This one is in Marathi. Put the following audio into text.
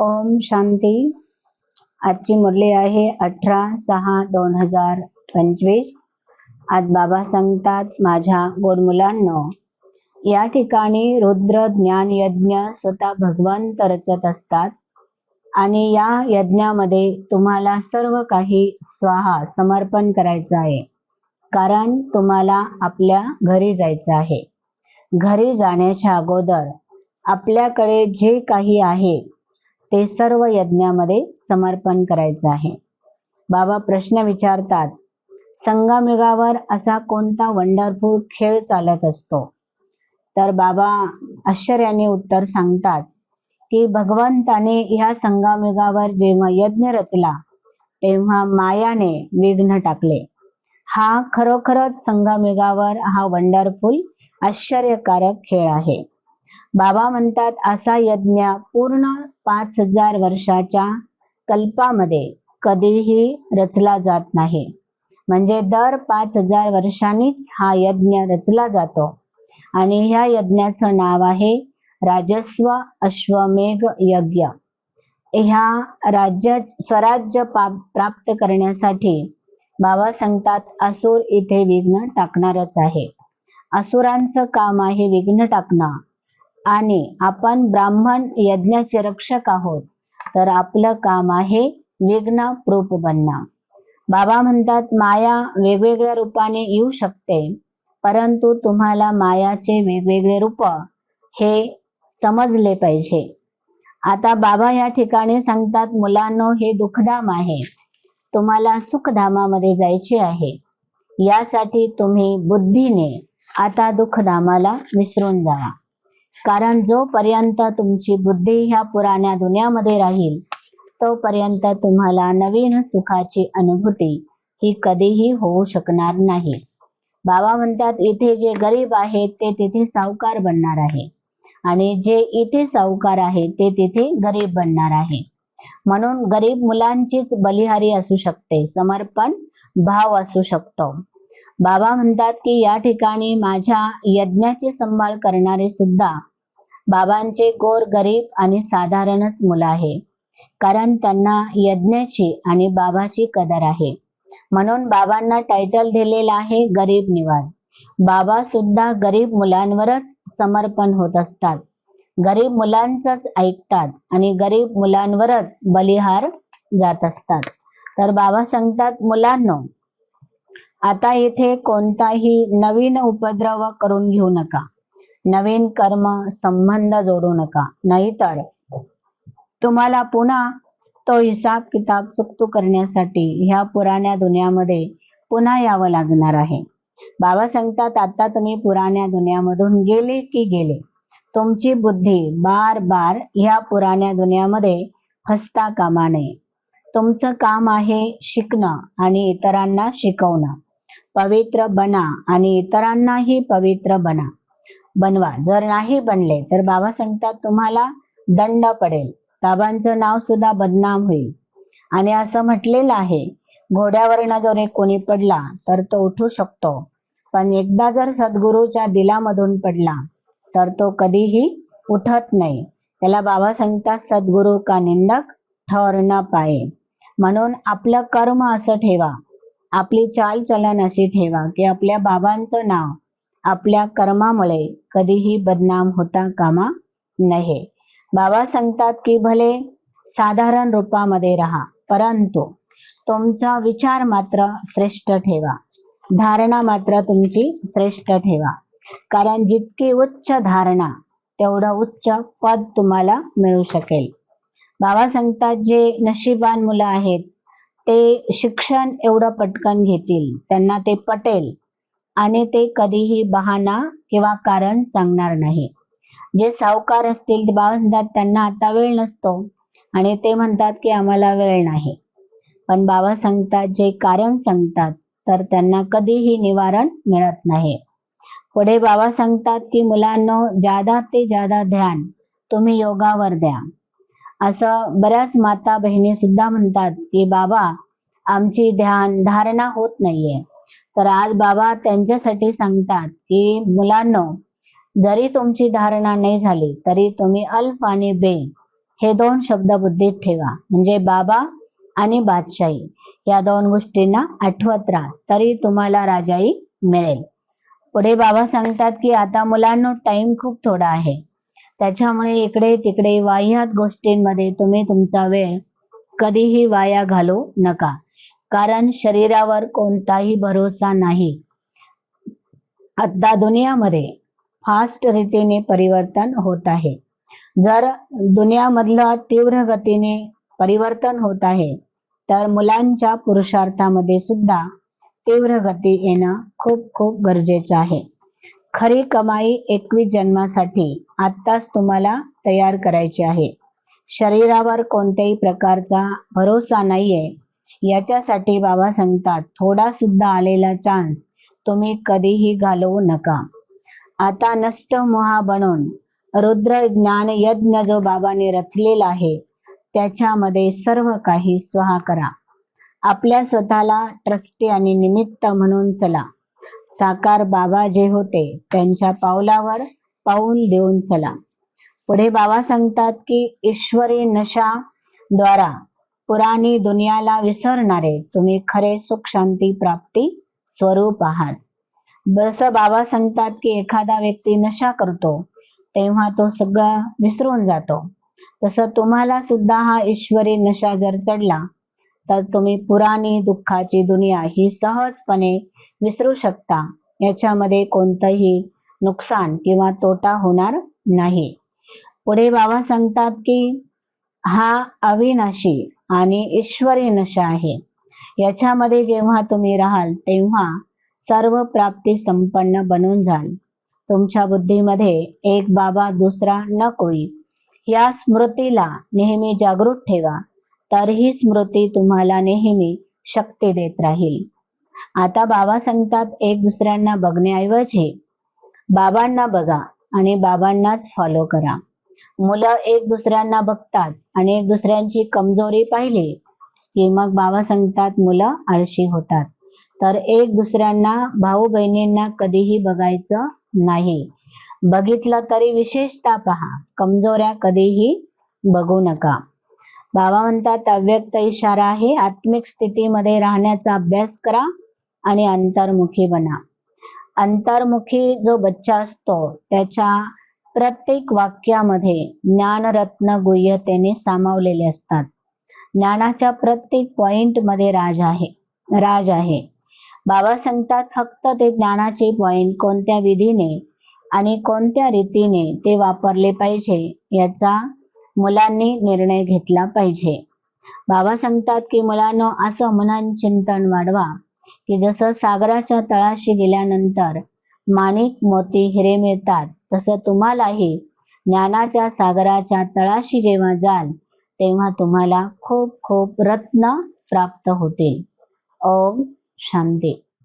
ओम शांती. आजची मुरली आहे 18/6/2025. आज बाबा सांगतात, माझ्या गोड मुलांनो, या ठिकाणी रुद्र ज्ञान यज्ञ स्वतः भगवंत रचत असतात आणि या यज्ञामध्ये तुम्हाला सर्व काही स्वाहा समर्पण करायचं आहे. कारण तुम्हाला आपल्या घरी जायचं आहे. घरी जाण्याच्या अगोदर आपल्याकडे जे काही आहे ते सर्व यज्ञामध्ये समर्पण करायचं आहे. बाबा प्रश्न विचारतात, संगमयुगावर असा कोणता वंडरफुल खेळ चालत असतो? तर बाबा आश्चर्याने उत्तर सांगतात की भगवंताने ह्या संगमयुगावर जेव्हा यज्ञ रचला तेव्हा मायाने विघ्न टाकले. हा खरोखरच संगमयुगावर हा वंडरफुल आश्चर्यकारक खेळ आहे. बाबा म्हणतात, असा यज्ञ पूर्ण 5000 वर्षाच्या कल्पामध्ये कधीही रचला जात नाही. म्हणजे दर 5000 वर्षांनीच हा यज्ञ रचला जातो आणि ह्या यज्ञाचं नाव आहे राजस्व अश्वमेघ यज्ञ. ह्या स्वराज्य प्राप्त करण्यासाठी बाबा सांगतात, असुर इथे विघ्न टाकणारच आहे. असुरांचं काम आहे विघ्न टाकणं आणि आपण ब्राह्मण यज्ञाचे रक्षक आहोत, तर आपलं काम आहे विघ्न प्रूफ बनणं. बाबा म्हणतात, माया वेगवेगळ्या रूपाने येऊ शकते, परंतु तुम्हाला मायाचे वेगवेगळे रूप हे समजले पाहिजे. आता बाबा या ठिकाणी सांगतात, मुलांनो, हे दुःखधाम आहे, तुम्हाला सुखधामामध्ये जायचे आहे. यासाठी तुम्ही बुद्धीने आता दुःखधामाला विसरून जावा. कारण जोपर्यंत तुमची बुद्धी ह्या पुराण्या दुनियामध्ये राहील तोपर्यंत तुम्हाला नवीन सुखाची अनुभूती ही कधीही होऊ शकणार नाही. बाबा म्हणतात, इथे जे गरीब आहेत ते तिथे सावकार बनणार आहे आणि जे इथे सावकार आहे ते तिथे गरीब बनणार आहे. म्हणून गरीब मुलांचीच बलिहारी असू शकते, समर्पण भाव असू शकतो. बाबा म्हणतात की या ठिकाणी माझ्या यज्ञाची संभाळ करणारे सुद्धा बाबांचे गोर गरीब आणि साधारणच मुलं आहे. कारण त्यांना यज्ञाची आणि बाबाची कदर आहे. म्हणून बाबांना टायटल दिलेलं आहे गरीब निवाज. बाबा सुद्धा गरीब मुलांवरच समर्पण होत असतात, गरीब मुलांचंच ऐकतात आणि गरीब मुलांवरच बलिहार जात असतात. तर बाबा सांगतात, मुलांनो, आता इथे कोणताही नवीन उपद्रव करून घेऊ नका, नवीन कर्म संबंध जोडू नका, नाहीतर तुम्हाला पुन्हा तो हिसाब किताब चुकतो करण्यासाठी ह्या पुराण्या दुनियामध्ये पुन्हा यावं लागणार आहे. बाबा सांगतात, आता तुम्ही पुराण्या दुनियामधून गेले की गेले, तुमची बुद्धी बार बार ह्या पुराण्या दुनियामध्ये फसता कामा नये. तुमचं काम आहे शिकणं आणि इतरांना शिकवणं. पवित्र बना आणि इतरांनाही पवित्र बनवा. जर नाही बनले तर बाबा सांगतात तुम्हाला दंड पडेल, बाबांचं नाव सुद्धा बदनाम होईल. आणि असं म्हटलेलं आहे, घोड्यावरनं जर कोणी पडला तर तो उठू शकतो, पण एकदा जर सद्गुरूच्या दिलामधून पडला तर तो कधीही उठत नाही. त्याला बाबा सांगतात, सद्गुरू का निंदक ठर न पाये. म्हणून आपलं कर्म असं ठेवा, आपली चालचलन अशी ठेवा की आपल्या बाबांचं नाव आपल्या कर्मामुळे कधीही बदनाम होता कामा नये. बाबा सांगतात की भले साधारण रूपामध्ये राहा, परंतु तुमचा विचार मात्र श्रेष्ठ ठेवा, धारणा मात्र तुमची श्रेष्ठ ठेवा. कारण जितकी उच्च धारणा तेवढं उच्च पद तुम्हाला मिळू शकेल. बाबा सांगतात, जे नशिबान मुलं आहेत ते शिक्षण एवढं पटकन घेतील, त्यांना ते पटेल आणि ते कधीही बहाणा किंवा कारण सांगणार नाही. जे सावकार असतील ते बाबा म्हणतात त्यांना आता वेळ नसतो आणि ते म्हणतात की आम्हाला वेळ नाही. पण बाबा सांगतात, जे कारण सांगतात तर त्यांना कधीही निवारण मिळत नाही. पुढे बाबा सांगतात की मुलांनो, जादा ते जादा ध्यान तुम्ही योगावर द्या. असं बऱ्याच माता बहिणी सुद्धा म्हणतात की बाबा आमची ध्यान धारणा होत नाहीये. तर आज बाबा त्यांच्यासाठी सांगतात की मुलांनो, जरी तुमची धारणा नाही झाली तरी तुम्ही अल्फ आणि बे हे दोन शब्द बुद्धीत ठेवा. म्हणजे बाबा आणि बादशाही या दोन गोष्टींना आठवत राहा, तरी तुम्हाला राजाई मिळेल. पुढे बाबा सांगतात की आता मुलांनो, टाइम खूप थोडा आहे, त्याच्यामुळे इकडे तिकडे वाह्यात गोष्टींमध्ये तुम्ही तुमचा वेळ कधीही वाया घालवू नका. कारण शरीरावर कोणताही भरोसा नाही. आता दुनियामध्ये फास्ट रीतीने परिवर्तन होत आहे. जर दुनियामधलं तीव्र गतीने परिवर्तन होत आहे, तर मुलांच्या पुरुषार्थामध्ये सुद्धा तीव्र गती येणं खूप खूप गरजेचं आहे. खरी कमाई 21 जन्मासाठी आत्ताच तुम्हाला तयार करायची आहे. शरीरावर कोणत्याही प्रकारचा भरोसा नाहीये, याच्यासाठी बाबा सांगतात थोडा सुद्धा आलेला चान्स तुम्ही कधीही घालवू नका. आता नष्ट मोहा बनून रुद्र ज्ञान यज्ञ जो बाबाने रचलेला आहे, त्याच्यामध्ये सर्व काही स्वहा करा. आपल्या स्वतःला ट्रस्टी आणि निमित्त म्हणून चला. साकार बाबा जे होते त्यांच्या पावलावर पाऊल देऊन चला. पुढे बाबा सांगतात की ईश्वरी नशा द्वारा पुराणी दुनियाला विसरणारे तुम्ही खरे सुख शांती प्राप्ती स्वरूप आहात. जसं बाबा सांगतात की एखादा व्यक्ती नशा करतो तेव्हा तो सगळं विसरून जातो, तसं तुम्हाला सुद्धा हा ईश्वरी नशा जर चढला तर तुम्ही पुराणी दुःखाची दुनिया ही सहजपणे विसरू शकता. याच्यामध्ये कोणतंही नुकसान किंवा तोटा होणार नाही. पुढे बाबा सांगतात की हा अविनाशी आणि ईश्वरी नशा आहे. याच्यामध्ये जेव्हा तुम्ही राहाल तेव्हा सर्व प्राप्ती संपन्न बनून जाल. तुमच्या बुद्धीमध्ये एक बाबा दुसरा न कोई या स्मृतीला नेहमी जागृत ठेवा, तर ही स्मृती तुम्हाला नेहमी शक्ती देत राहील. आता बाबा सांगतात एक दुसऱ्यांना बघण्याऐवजी बाबांना बघा आणि बाबांनाच फॉलो करा. मुलं एक दुसऱ्यांना बघतात आणि एक दुसऱ्यांची कमजोरी पाहिली की मग बाबा सांगतात मुलं आळशी होतात. तर एक दुसऱ्यांना भाऊ बहिणींना कधीही बघायचं नाही. बघितलं तरी विशेषतः पहा, कमजोऱ्या कधीही बघू नका. बाबा म्हणतात अव्यक्त इशारा आहे, आत्मिक स्थितीमध्ये राहण्याचा अभ्यास करा आणि अंतर्मुखी बना. अंतर्मुखी जो बच्चा असतो त्याच्या प्रत्येक वाक्यामध्ये ज्ञानरत्न गुह्यतेने सामावलेले असतात. ज्ञानाच्या प्रत्येक पॉइंट मध्ये राज आहे. बाबा सांगतात फक्त ते ज्ञानाचे पॉइंट कोणत्या विधीने आणि कोणत्या रीतीने ते वापरले पाहिजे याचा मुलांनी निर्णय घेतला पाहिजे. बाबा सांगतात की मुलांनो, असं मनन चिंतन वाढवा की जसं सागराच्या तळाशी गेल्यानंतर माणिक मोती हिरे मिळतात, तसं तुम्हालाही ज्ञानाच्या सागराच्या तळाशी जेव्हा जाल तेव्हा तुम्हाला खूप खूप रत्न प्राप्त होतील. ओम शांती.